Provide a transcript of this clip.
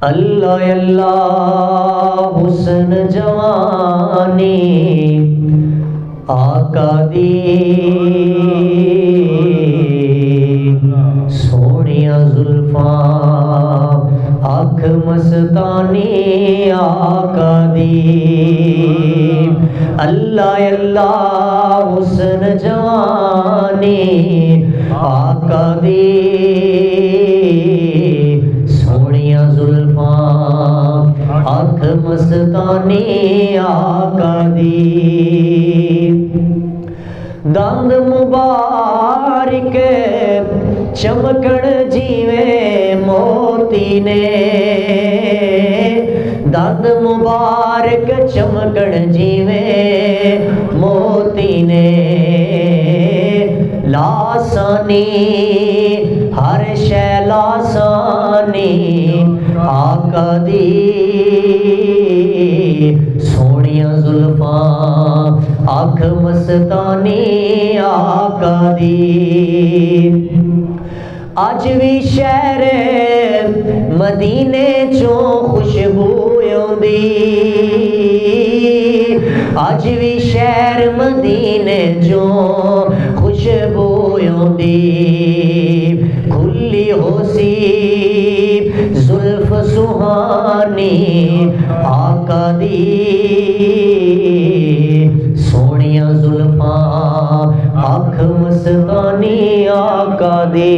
अल्लाह अल्लाह हुस्न जवानी आका दी सोनिया जुल्फा अख मस्तानी आका दी। अल्लाह अल्लाह हुस्न जवानी आका दी सोनिया जुल्फा अख मस्तानी आका दी। दंद मुबारक चमकण जीवे मोती ने दंद मुबारक चमकण जीवे मोती ने लासानी हर शै लासानी आका दी सोनिया जुल्फा अख मस्तानी आका दी। अज भी शहर मदीने चों खुशबू आउंदी अज भी शहर मदीने चों खुशबू आउंदी खुली होसी जुल्फ सुहानी आका दी सोनिया जुल्फा अख मस्तानी आका दी।